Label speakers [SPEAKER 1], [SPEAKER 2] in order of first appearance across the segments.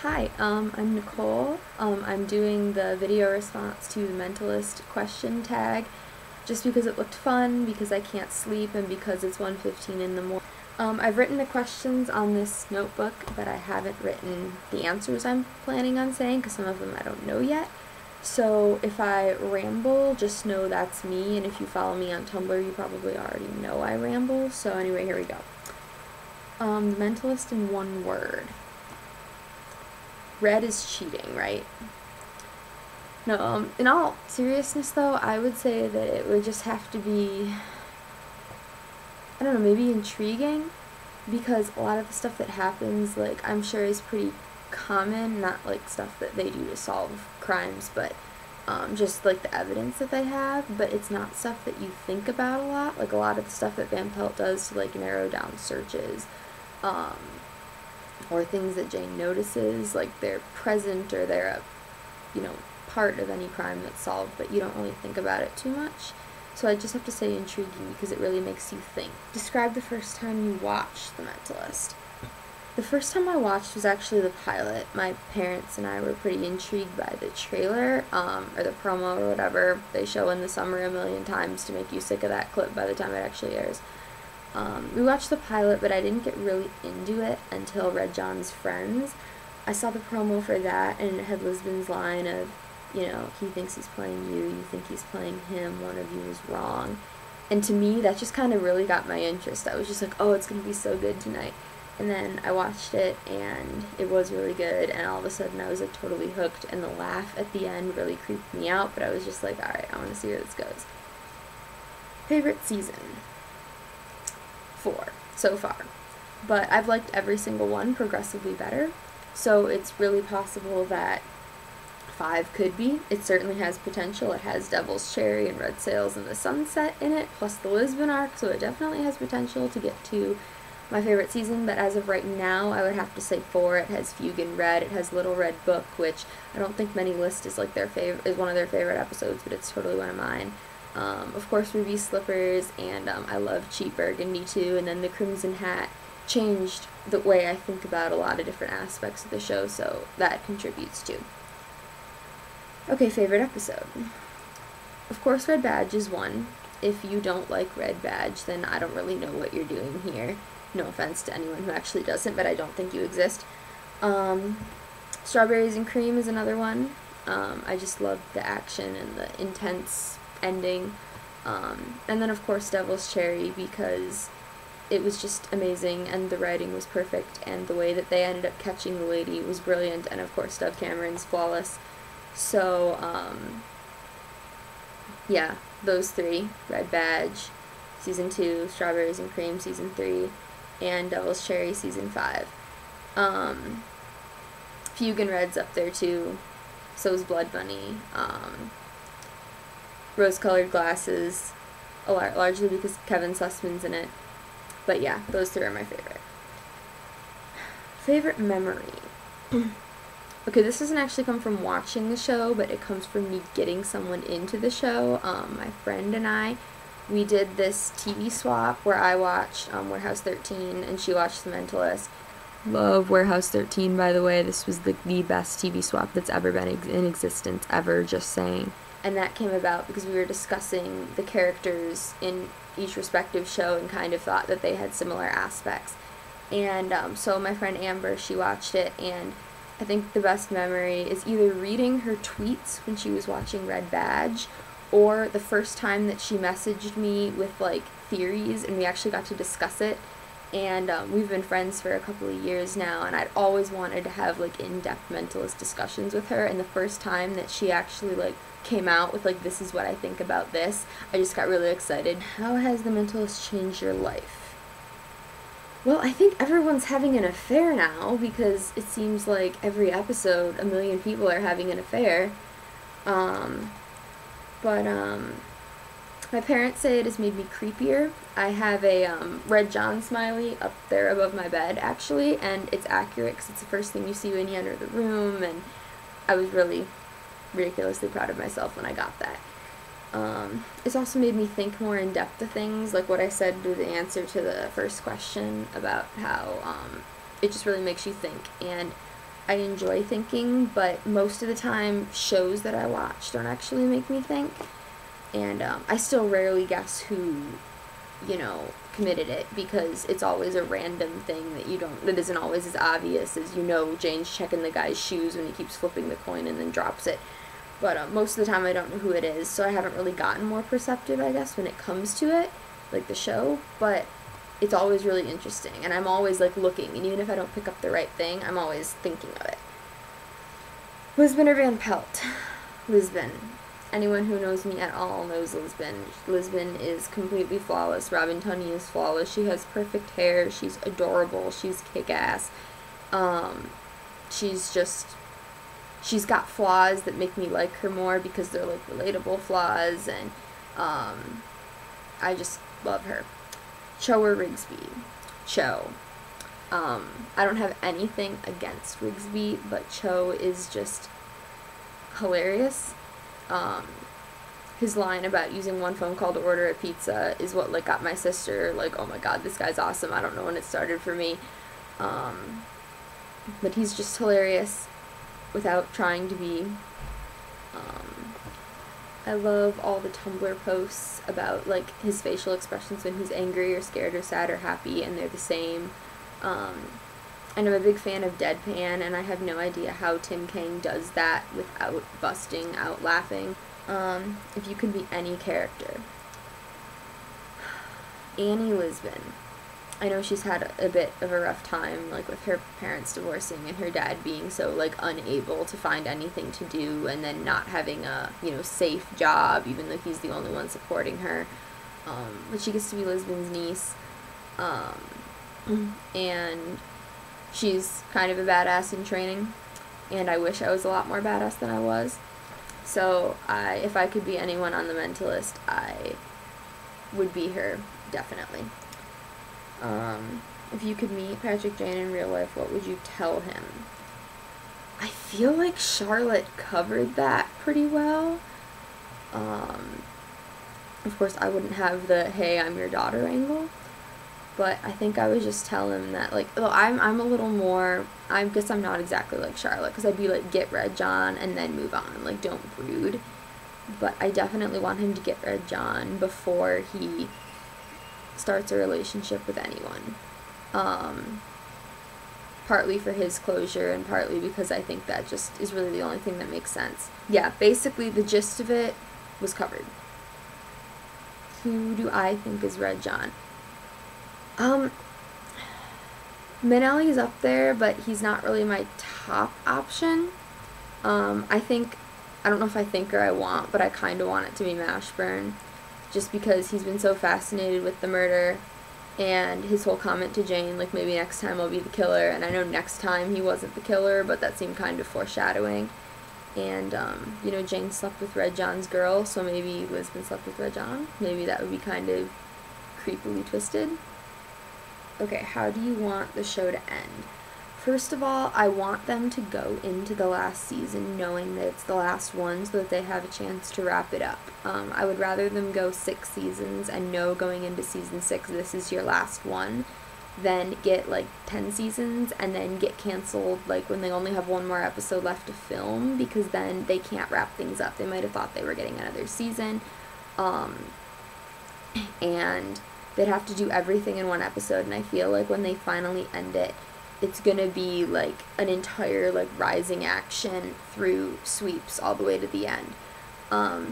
[SPEAKER 1] Hi, I'm Nicole. I'm doing the video response to the Mentalist question tag just because it looked fun, because I can't sleep, and because it's 1:15 in the morning. I've written the questions on this notebook, but I haven't written the answers I'm planning on saying because some of them I don't know yet. So if I ramble, just know that's me, and if you follow me on Tumblr, you probably already know I ramble. So anyway, here we go. The Mentalist in one word. Red is cheating, right? No, in all seriousness though, I would say that it would just have to be, I don't know, maybe intriguing, because a lot of the stuff that happens, like, I'm sure is pretty common, not like stuff that they do to solve crimes, but just like the evidence that they have, but it's not stuff that you think about a lot, like a lot of the stuff that Van Pelt does to like narrow down searches, or things that Jane notices, like they're present or they're a part of any crime that's solved, but you don't really think about it too much. So I just have to say intriguing because it really makes you think. Describe the first time you watched The Mentalist. The first time I watched was actually the pilot. My parents and I were pretty intrigued by the trailer, or the promo or whatever they show in the summer a million times to make you sick of that clip by the time it actually airs. We watched the pilot, but I didn't get really into it until Red John's Friends. I saw the promo for that, and it had Lisbon's line of, he thinks he's playing you, you think he's playing him, one of you is wrong. And to me, that just kind of really got my interest. I was just like, oh, it's going to be so good tonight. And then I watched it, and it was really good, and all of a sudden I was like totally hooked, and the laugh at the end really creeped me out, but I was just like, alright, I want to see where this goes. Favorite season? 4 so far, but I've liked every single one progressively better, so it's really possible that 5 could be. It certainly has potential. It has Devil's Cherry and Red Sails and the Sunset in it, plus the Lisbon arc, so it definitely has potential to get to my favorite season, but as of right now, I would have to say 4. It has Fugue in Red, it has Little Red Book, which I don't think many list as like is one of their favorite episodes, but it's totally one of mine. Of course, Ruby Slippers, and I love Cheap Burgundy too, and then the Crimson Hat changed the way I think about a lot of different aspects of the show, so that contributes too. Okay, favorite episode. Of course, Red Badge is one. If you don't like Red Badge, then I don't really know what you're doing here. No offense to anyone who actually doesn't, but I don't think you exist. Strawberries and Cream is another one. I just love the action and the intense ending. And then of course Devil's Cherry, because it was just amazing and the writing was perfect and the way that they ended up catching the lady was brilliant, and of course Dove Cameron's flawless. So yeah, those 3, Red Badge season 2, Strawberries and Cream season 3, and Devil's Cherry season 5. Fugue and Red's up there too, so is Blood Bunny. Rose-Colored Glasses, largely because Kevin Sussman's in it. But yeah, those 3 are my favorite. Favorite memory. Okay, this doesn't actually come from watching the show, but it comes from me getting someone into the show. My friend and I, we did this TV swap where I watched Warehouse 13 and she watched The Mentalist. Love Warehouse 13, by the way. This was the best TV swap that's ever been in existence, ever, just saying. And that came about because we were discussing the characters in each respective show and kind of thought that they had similar aspects. And so my friend Amber, she watched it, and I think the best memory is either reading her tweets when she was watching Red Badge, or the first time that she messaged me with like theories and we actually got to discuss it. And we've been friends for a couple of years now, and I'd always wanted to have like in-depth mentalist discussions with her, and the first time that she actually like came out with like, this is what I think about this, I just got really excited. How has The Mentalist changed your life? Well, I think everyone's having an affair now, because it seems like every episode a million people are having an affair. My parents say it has made me creepier. I have a Red John smiley up there above my bed, actually, and it's accurate because it's the first thing you see when you enter the room, and I was really ridiculously proud of myself when I got that. It's also made me think more in depth of things, like what I said to the answer to the first question about how it just really makes you think, and I enjoy thinking, but most of the time shows that I watch don't actually make me think. And I still rarely guess who, committed it, because it's always a random thing that isn't always as obvious as, Jane's checking the guy's shoes when he keeps flipping the coin and then drops it. But most of the time I don't know who it is, so I haven't really gotten more perceptive, I guess, when it comes to it, like the show. But it's always really interesting, and I'm always, looking, and even if I don't pick up the right thing, I'm always thinking of it. Lisbon or Van Pelt? Lisbon. Anyone who knows me at all knows Lisbon. Lisbon is completely flawless. Robin Tunney is flawless. She has perfect hair. She's adorable. She's kick-ass. She's got flaws that make me like her more because they're, relatable flaws, and I just love her. Cho or Rigsby? Cho. I don't have anything against Rigsby, but Cho is just hilarious. His line about using one phone call to order a pizza is what, got my sister, oh my god, this guy's awesome. I don't know when it started for me. But he's just hilarious without trying to be. I love all the Tumblr posts about, his facial expressions when he's angry or scared or sad or happy, and they're the same. And I'm a big fan of deadpan, and I have no idea how Tim Kang does that without busting out laughing. If you could be any character. Annie Lisbon. I know she's had a bit of a rough time, with her parents divorcing and her dad being so, unable to find anything to do, and then not having a, safe job, even though he's the only one supporting her. But she gets to be Lisbon's niece. And she's kind of a badass in training, and I wish I was a lot more badass than I was. So, if I could be anyone on the Mentalist, I would be her, definitely. If you could meet Patrick Jane in real life, what would you tell him? I feel like Charlotte covered that pretty well. Of course, I wouldn't have the, hey, I'm your daughter angle. But I think I would just tell him that, I'm a little more, I guess I'm not exactly like Charlotte, because I'd be get Red John and then move on, don't brood. But I definitely want him to get Red John before he starts a relationship with anyone. Partly for his closure, and partly because I think that just is really the only thing that makes sense. Yeah, basically the gist of it was covered. Who do I think is Red John? Minnelli's up there, but he's not really my top option. I don't know if I think or I want, but I kind of want it to be Mashburn, just because he's been so fascinated with the murder, and his whole comment to Jane, maybe next time I'll be the killer, and I know next time he wasn't the killer, but that seemed kind of foreshadowing. And, Jane slept with Red John's girl, so maybe Lisbon slept with Red John. Maybe that would be kind of creepily twisted. Okay, how do you want the show to end? First of all, I want them to go into the last season knowing that it's the last one so that they have a chance to wrap it up. I would rather them go 6 seasons and know going into season 6 this is your last one than get 10 seasons and then get canceled when they only have one more episode left to film, because then they can't wrap things up. They might have thought they were getting another season, and they'd have to do everything in one episode, and I feel like when they finally end it, it's gonna be an entire rising action through sweeps all the way to the end.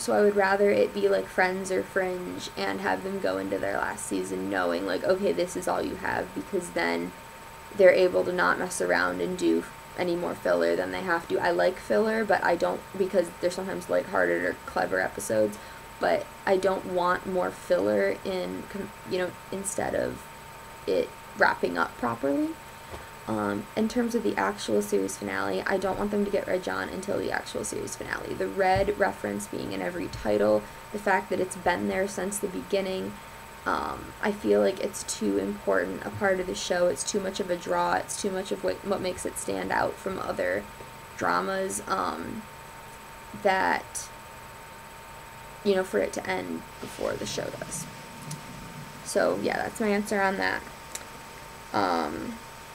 [SPEAKER 1] So I would rather it be Friends or Fringe and have them go into their last season knowing okay, this is all you have, because then they're able to not mess around and do any more filler than they have to. I like filler, but I don't, because they're sometimes harder or clever episodes, but I don't want more filler instead of it wrapping up properly. In terms of the actual series finale, I don't want them to get Red John until the actual series finale. The red reference being in every title, the fact that it's been there since the beginning, I feel like it's too important a part of the show. It's too much of a draw. It's too much of what makes it stand out from other dramas, that, for it to end before the show does. So, yeah, that's my answer on that.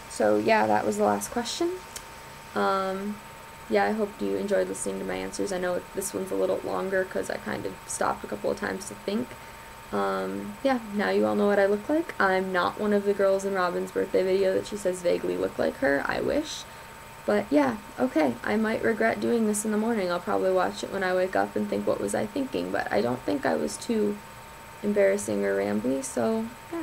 [SPEAKER 1] So, yeah, that was the last question. Yeah, I hope you enjoyed listening to my answers. I know this one's a little longer because I kind of stopped a couple of times to think. Yeah, now you all know what I look like. I'm not one of the girls in Robin's birthday video that she says vaguely look like her. I wish. But yeah, okay, I might regret doing this in the morning. I'll probably watch it when I wake up and think, what was I thinking? But I don't think I was too embarrassing or rambly, so yeah.